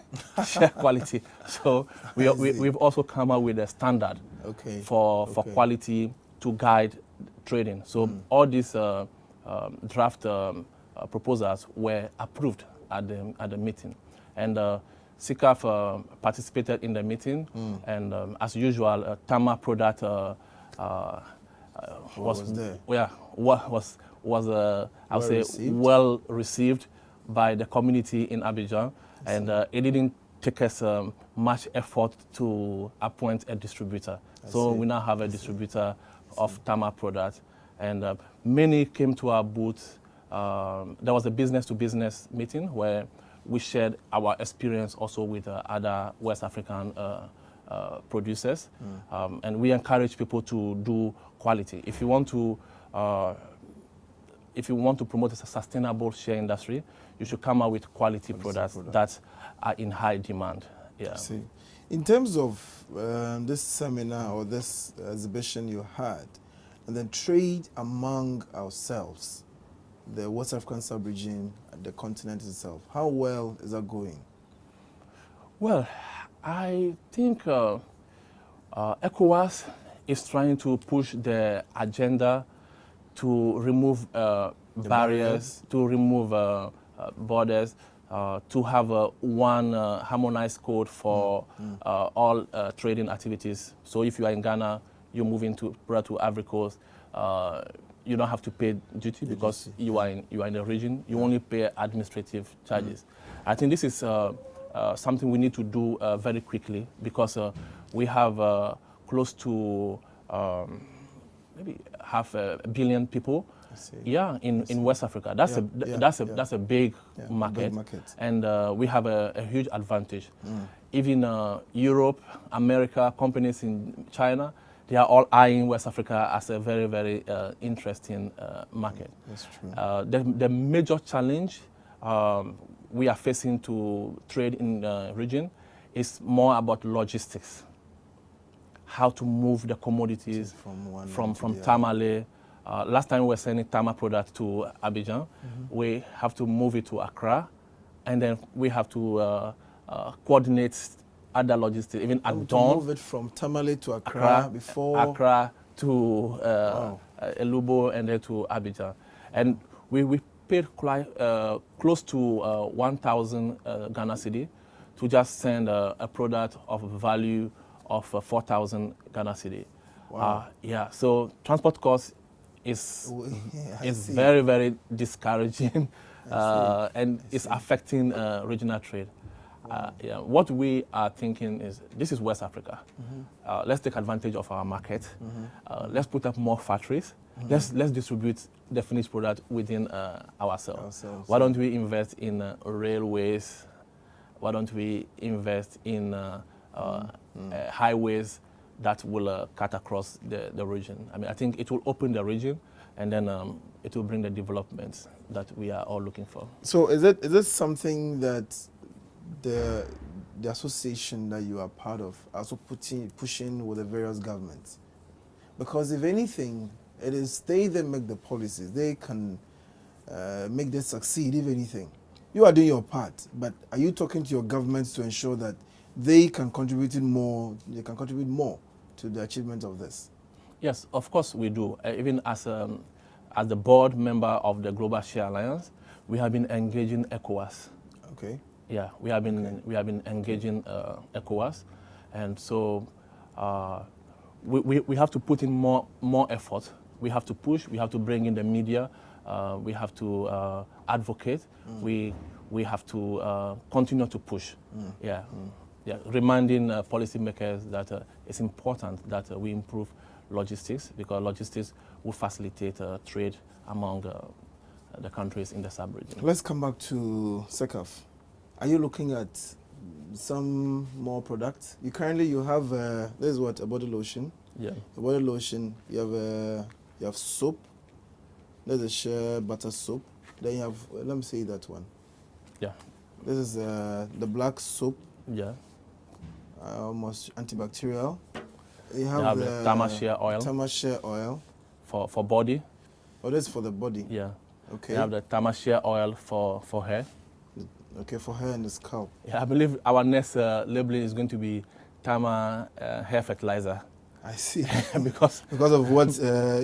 Share Quality. So we've also come up with a standard for quality to guide trading. So all these draft proposals were approved at the meeting, and Sekaf participated in the meeting, and as usual, Tama product was I would say well received by the community in Abidjan, and it didn't take us much effort to appoint a distributor. So we now have a distributor of Tama product, and many came to our booth there was a business-to-business meeting where we shared our experience also with other West African producers, and we encourage people to do quality. If you want to promote a sustainable shea industry, you should come out with quality products that are in high demand. Yeah. I see. In terms of this seminar or this exhibition you had, and then trade among ourselves, the West African sub-region, the continent itself, how well is that going? Well, I think ECOWAS is trying to push the agenda to remove barriers, to remove borders, to have one harmonized code for all trading activities. So if you are in Ghana, you move into Ivory Coast, you don't have to pay duty because you are in the region. You only pay administrative charges. I think this is something we need to do very quickly because we have close to maybe 500 million people. In West Africa. That's a big market, and we have a huge advantage. Even Europe, America, companies in China, they are all eyeing West Africa as a very, very interesting market. That's true. The major challenge we are facing to trade in the region is more about logistics. How to move the commodities from Tamale. Last time we were sending Tama product to Abidjan. We have to move it to Accra, and then we have to coordinate other logistics, even at dawn. Move it from Tamale to Accra before Accra to Elubo, and then to Abidjan. And we paid close to 1,000 Ghana cedi to just send a product of value of 4,000 Ghana cedi. Wow. So transport costs is very, very discouraging, and it's affecting regional trade. What we are thinking is, this is West Africa. Let's take advantage of our market. Let's put up more factories. Let's distribute the finished product within ourselves. Why don't we invest in railways? Why don't we invest in highways that will cut across the region? I mean, I think it will open the region, and then it will bring the developments that we are all looking for. So is it something that the association that you are part of also pushing with the various governments? Because if anything, it is they that make the policies. They can make this succeed, if anything. You are doing your part, but are you talking to your governments to ensure that they can contribute more to the achievement of this? Yes, of course we do. Even as the board member of the Global Share Alliance, we have been engaging ECOWAS. Okay. Yeah, we have been engaging ECOWAS, and so we have to put in more effort. We have to push. We have to bring in the media. We have to advocate. We have to continue to push. Reminding policymakers that it's important that we improve logistics, because logistics will facilitate trade among the countries in the sub-region. Let's come back to Sekaf. Are you looking at some more products? You have this is what, a body lotion. Yeah. A body lotion. You have soap. There's a shea butter soap. Then you have, let me see that one. Yeah. This is the black soap. Yeah. Almost antibacterial. You have the Tama shea oil. Tama shea oil. For body. Oh, this is for the body. Yeah. Okay. You have the Tama shea oil for hair. Okay, for hair and the scalp. Yeah, I believe our next labeling is going to be Tama hair fertilizer. I see. because of what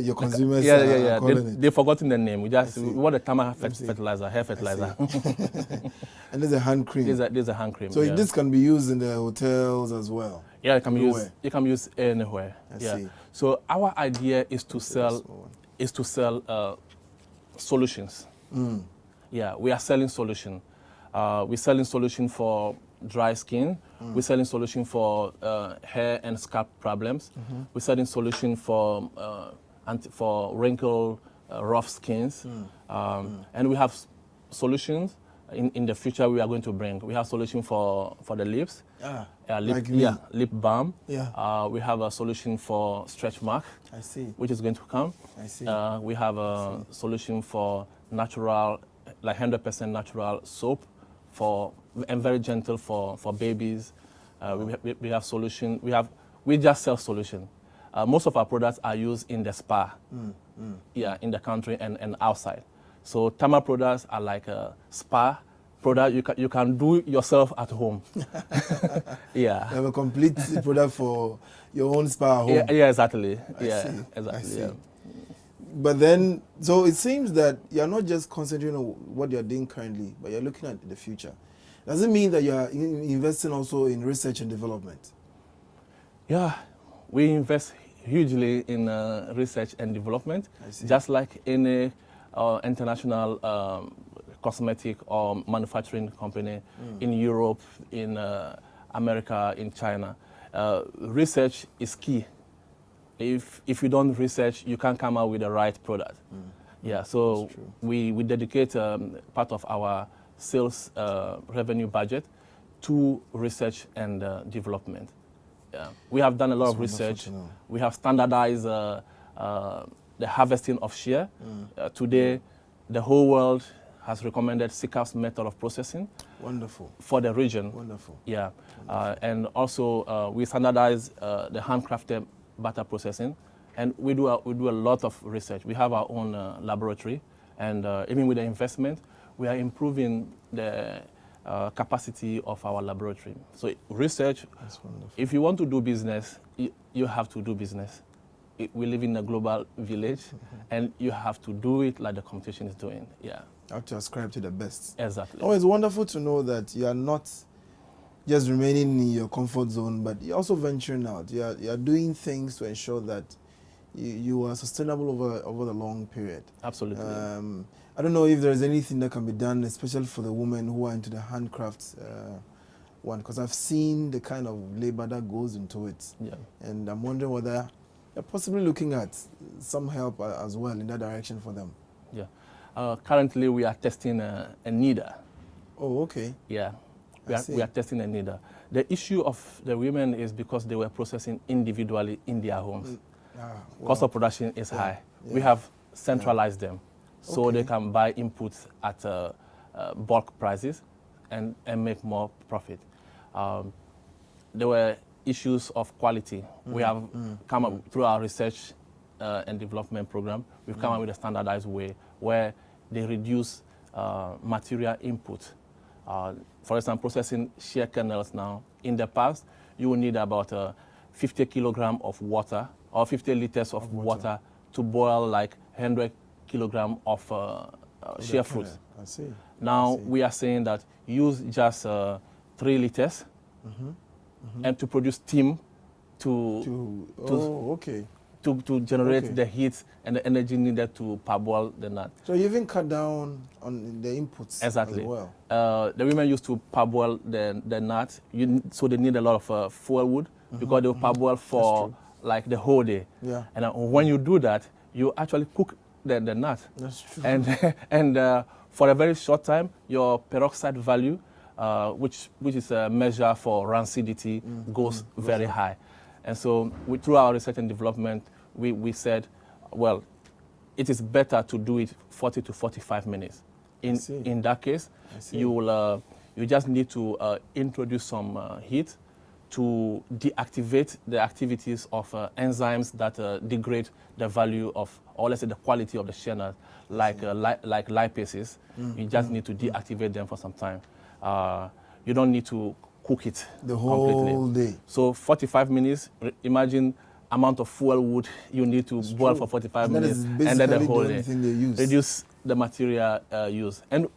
your consumers are calling it. They've forgotten the name. We want the Tama fertilizer, hair fertilizer. And there's a hand cream. There's a hand cream. So this can be used in the hotels as well. Yeah, it can be used anywhere. I see. So our idea is to sell solutions. Yeah, we are selling solution. We're selling solution for dry skin. We're selling solution for hair and scalp problems. We're selling solution for wrinkle rough skins. And we have solutions in the future we are going to bring. We have solution for the lips, lip balm. Yeah. We have a solution for stretch mark, I see. which is going to come. I see. We have a solution for natural, like 100% natural soap and very gentle for babies. We have solution. We just sell solution. Most of our products are used in the spa, in the country and outside. So Tama products are like a spa product you can do yourself at home. Yeah. You have a complete product for your own spa at home. Yeah, exactly. I see. But then, so it seems that you're not just concentrating on what you're doing currently, but you're looking at the future. Does it mean that you're investing also in research and development? Yeah, we invest hugely in research and development, just like any international cosmetic or manufacturing company in Europe, in America, in China. Research is key. If you don't research, you can't come out with the right product. Yeah, so we dedicate part of our sales revenue budget to research and development. Yeah. We have done a lot of research. We have standardized the harvesting of shea. Today, the whole world has recommended Sekaf's method of processing. Wonderful. For the region. Wonderful. Yeah. And also, we standardize the handcrafted butter processing. And we do a lot of research. We have our own laboratory. And even with the investment, we are improving the capacity of our laboratory. So research, if you want to do business, you have to do business. We live in a global village, and you have to do it like the competition is doing. Yeah. You have to ascribe to the best. Exactly. Oh, it's wonderful to know that you are not just remaining in your comfort zone, but you're also venturing out. You're doing things to ensure that you are sustainable over the long period. Absolutely. I don't know if there is anything that can be done, especially for the women who are into the handcraft one, because I've seen the kind of labor that goes into it. Yeah. And I'm wondering whether you're possibly looking at some help as well in that direction for them. Yeah. Currently, we are testing a needle. Oh, okay. Yeah. We are testing a needle. The issue of the women is because they were processing individually in their homes. Cost of production is high. Yeah. We have centralized them, so they can buy inputs at bulk prices and make more profit. There were issues of quality. We have come up through our research and development program. We've come up with a standardized way where they reduce material input. For example, processing shea kernels now. In the past, you will need about 50 kilograms of water or 50 liters of water to boil like 100 kilograms of shea fruit. I see. Now we are saying that use just 3 liters and to produce steam to generate the heat and the energy needed to parboil the nut. So you even cut down on the inputs as well. The women used to parboil the nut, so they need a lot of fuel wood because they will parboil for like the whole day. Yeah. And when you do that, you actually cook the nut. That's true. And for a very short time, your peroxide value, which is a measure for rancidity, goes very high. And so through our research and development, we said, well, it is better to do it 40 to 45 minutes. In that case, you just need to introduce some heat to deactivate the activities of enzymes that degrade the value of, or let's say the quality of the shea nut, like lipases. You just need to deactivate them for some time. You don't need to cook it the whole completely. day. So 45 minutes, imagine amount of fuel wood you need to boil for 45 minutes, and then the whole day. Reduce the material use. And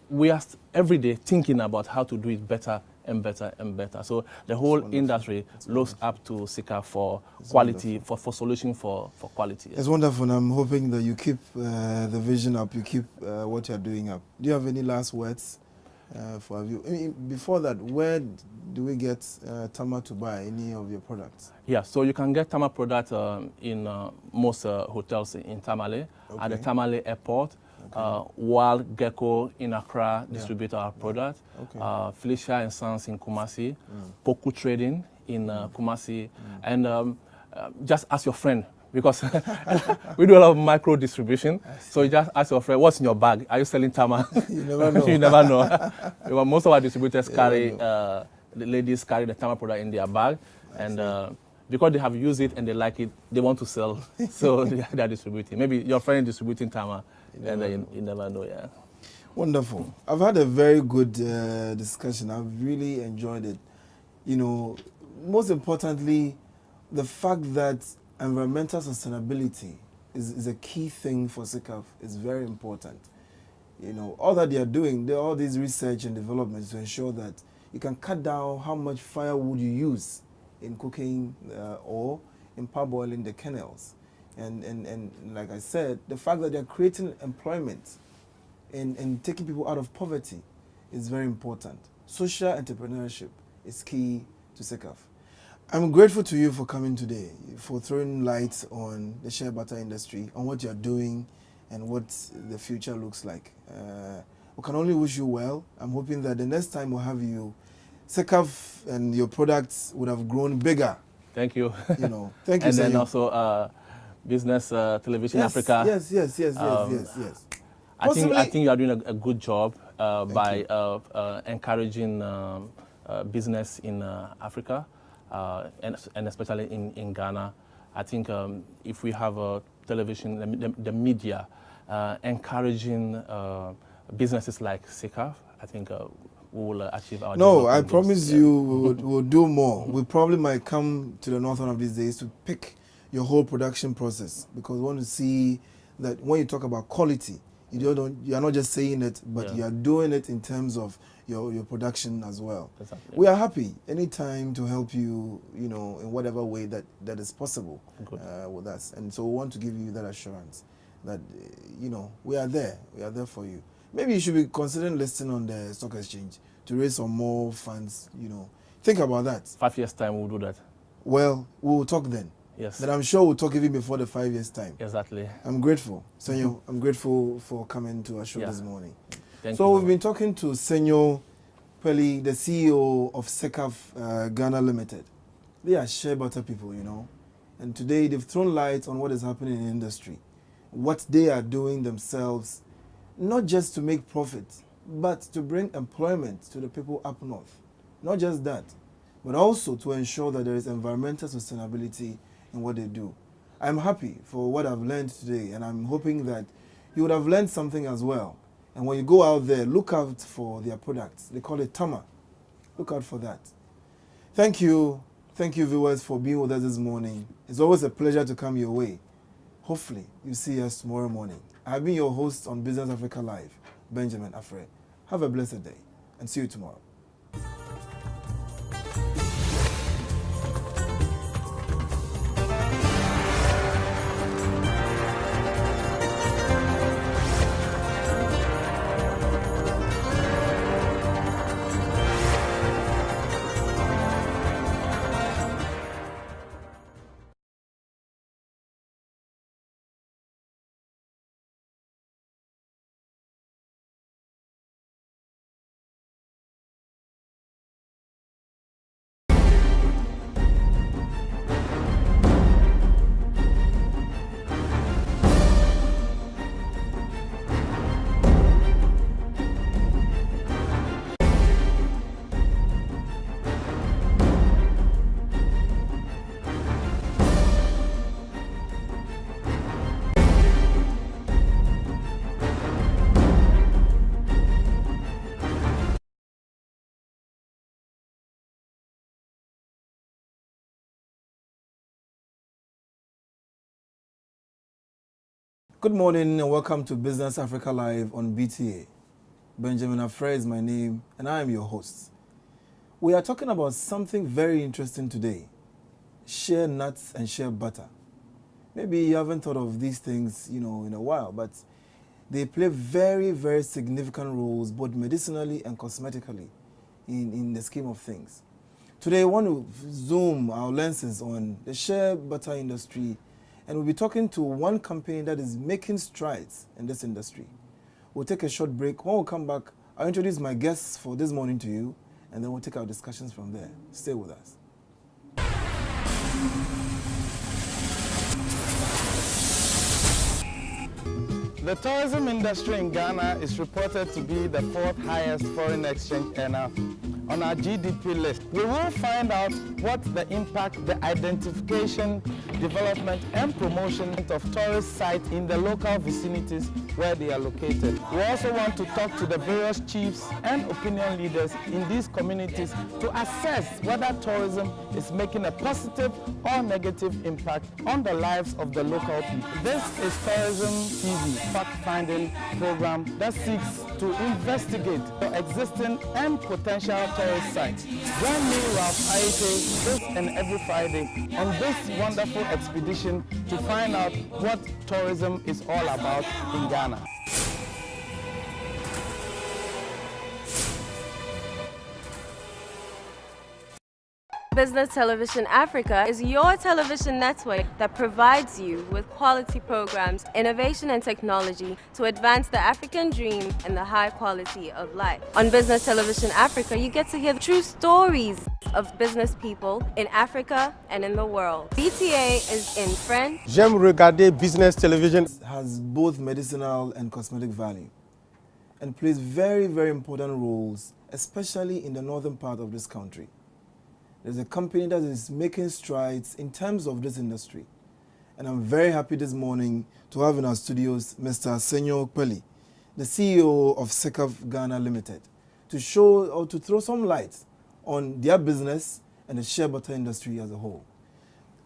we are every day thinking about how to do it better and better and better. So the whole industry looks up to Sekaf for quality, for solution for quality. It's wonderful, and I'm hoping that you keep the vision up, you keep what you're doing up. Do you have any last words for you. I mean, before that, where do we get Tama to buy any of your products? Yeah, so you can get Tama product in most hotels in Tamale, at the Tamale airport. Wild Gecko in Accra distribute our product. Felicia and Sons in Kumasi. Poku Trading in Kumasi. And just ask your friend, because we do a lot of micro distribution. So you just ask your friend, what's in your bag? Are you selling Tama? You never know. You never know. Because most of our distributors carry, the ladies carry the Tama product in their bag. And because they have used it and they like it, they want to sell. So they are distributing. Maybe your friend is distributing Tama, and you never know, yeah. Wonderful. I've had a very good discussion. I've really enjoyed it. You know, most importantly, the fact that environmental sustainability is a key thing for Sekaf is very important. You know, all that they are doing, all these research and developments to ensure that you can cut down how much firewood you use in cooking or in parboiling the kernels. And like I said, the fact that they're creating employment and taking people out of poverty is very important. Social entrepreneurship is key to Sekaf. I'm grateful to you for coming today, for throwing light on the shea butter industry, on what you're doing and what the future looks like. We can only wish you well. I'm hoping that the next time we'll have you, Sekaf and your products would have grown bigger. Thank you. You know, thank you. And then also Business Television Africa. Yes. I think you are doing a good job by encouraging business in Africa. And especially in Ghana. I think if we have a television, the media encouraging businesses like Sekaf, I think we will achieve our No, I promise you we'll do more. We probably might come to the north one of these days to pick your whole production process, because we want to see that when you talk about quality, you are not just saying it, but you are doing it in terms of your production as well. Exactly. We are happy anytime to help you, you know, in whatever way that is possible with us. And so we want to give you that assurance that, you know, we are there for you. Maybe you should be considering listing on the stock exchange to raise some more funds, you know. Think about that. 5 years time we'll do that. Well, we will talk then. Yes. But I'm sure we'll talk even before the 5 years time. Exactly. I'm grateful. Senyo, I'm grateful for coming to our show this morning. Thank so you. We've been talking to Senyo Peli, the CEO of Sekaf Ghana Limited. They are shea butter people, you know. And today they've thrown light on what is happening in the industry, what they are doing themselves, not just to make profit, but to bring employment to the people up north. Not just that, but also to ensure that there is environmental sustainability in what they do. I'm happy for what I've learned today, and I'm hoping that you would have learned something as well. And when you go out there, look out for their products. They call it Tama. Look out for that. Thank you, viewers, for being with us this morning. It's always a pleasure to come your way. Hopefully, you see us tomorrow morning. I've been your host on Business Africa Live, Benjamin Afre. Have a blessed day, and see you tomorrow. Good morning and welcome to Business Africa Live on BTA. Benjamin Afre is my name and I am your host. We are talking about something very interesting today. Shea nuts and shea butter. Maybe you haven't thought of these things, you know, in a while, but They play very, very significant roles, both medicinally and cosmetically, in the scheme of things. Today, I want to zoom our lenses on the shea butter industry, and we'll be talking to one company that is making strides in this industry. We'll take a short break. When we come back, I'll introduce my guests for this morning to you, and then we'll take our discussions from there. Stay with us. The tourism industry in Ghana is reported to be the fourth highest foreign exchange earner on our GDP list. We will find out what the impact, the identification, development and promotion of tourist sites in the local vicinities where they are located. We also want to talk to the various chiefs and opinion leaders in these communities to assess whether tourism is making a positive or negative impact on the lives of the local people. This is Tourism TV, fact-finding program that seeks to investigate the existing and potential tourist sites. Join me, Ralph Aite, this and every Friday on this wonderful expedition to find out what tourism is all about in Ghana. Business Television Africa is your television network that provides you with quality programs, innovation and technology to advance the African dream and the high quality of life. On Business Television Africa, you get to hear the true stories of business people in Africa and in the world. BTA is in French. J'aime regarder Business Television. Has both medicinal and cosmetic value and plays very, very important roles, especially in the northern part of this country. There's a company that is making strides in terms of this industry. And I'm very happy this morning to have in our studios Mr. Senyo Okpeli, the CEO of Sekaf Ghana Limited, to show or to throw some light on their business and the shea butter industry as a whole.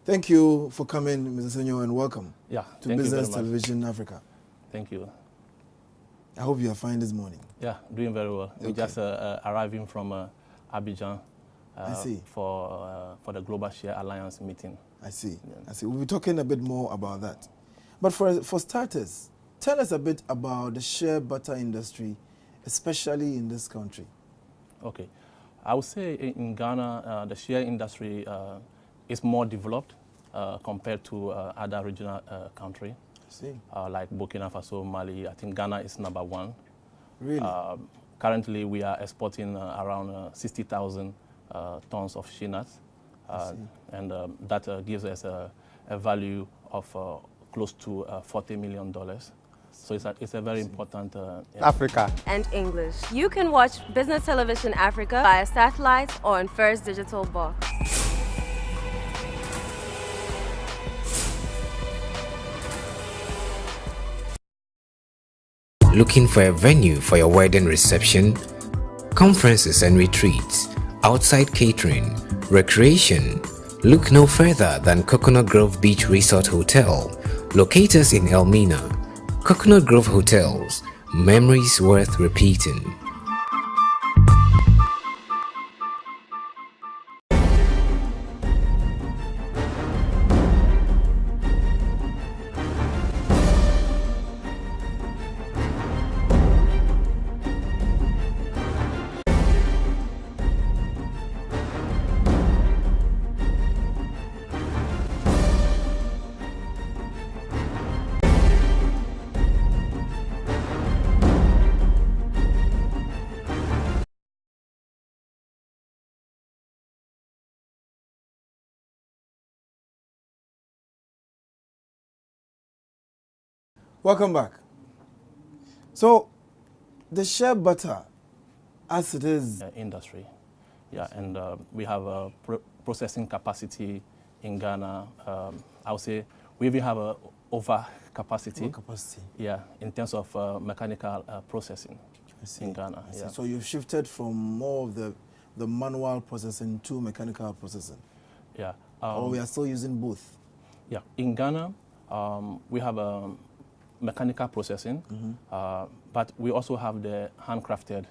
Thank you for coming, Mr. Senyo, and welcome to Business Television Africa. Thank you. I hope you are fine this morning. Yeah, doing very well. Okay. We just arriving from Abidjan. I see. For the Global Share Alliance meeting. I see. Yeah. I see. We'll be talking a bit more about that. But for starters, tell us a bit about the shea butter industry, especially in this country. Okay. I would say in Ghana, the shea industry is more developed compared to other regional countries. I see. Like Burkina Faso, Mali. I think Ghana is number one. Really? Currently, we are exporting around 60,000 tons of shea nuts, and that gives us a value of close to $40 million. So it's a very important Africa. And English. You can watch Business Television Africa via satellite or on First Digital Box. Looking for a venue for your wedding reception, conferences and retreats, outside catering, recreation? Look no further than Coconut Grove Beach Resort Hotel, located in Elmina. Coconut Grove Hotels, memories worth repeating. Welcome back. So, the shea butter, as it is, industry. Yeah, and we have a processing capacity in Ghana. I would say we even have a over capacity. Yeah, in terms of mechanical processing in Ghana. Yeah. So you've shifted from more of the manual processing to mechanical processing. Yeah. Or we are still using both. Yeah, in Ghana, we have mechanical processing, but we also have the handcrafted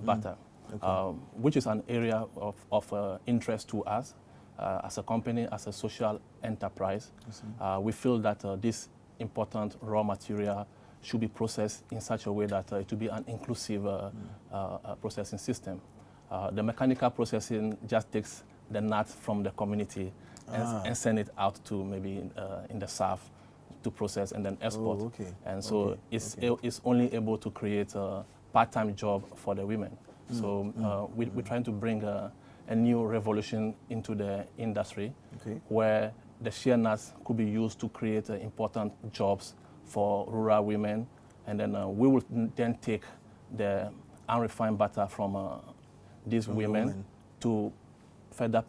butter, which is an area of interest to us as a company, as a social enterprise. We feel that this important raw material should be processed in such a way that it will be an inclusive processing system. The mechanical processing just takes the nuts from the community and send it out to maybe in the south to process and then export. Oh, okay. And so it's only able to create a part-time job for the women. So we're trying to bring a new revolution into the industry where the shea nuts could be used to create important jobs for rural women. And then we will then take the unrefined butter from these women to further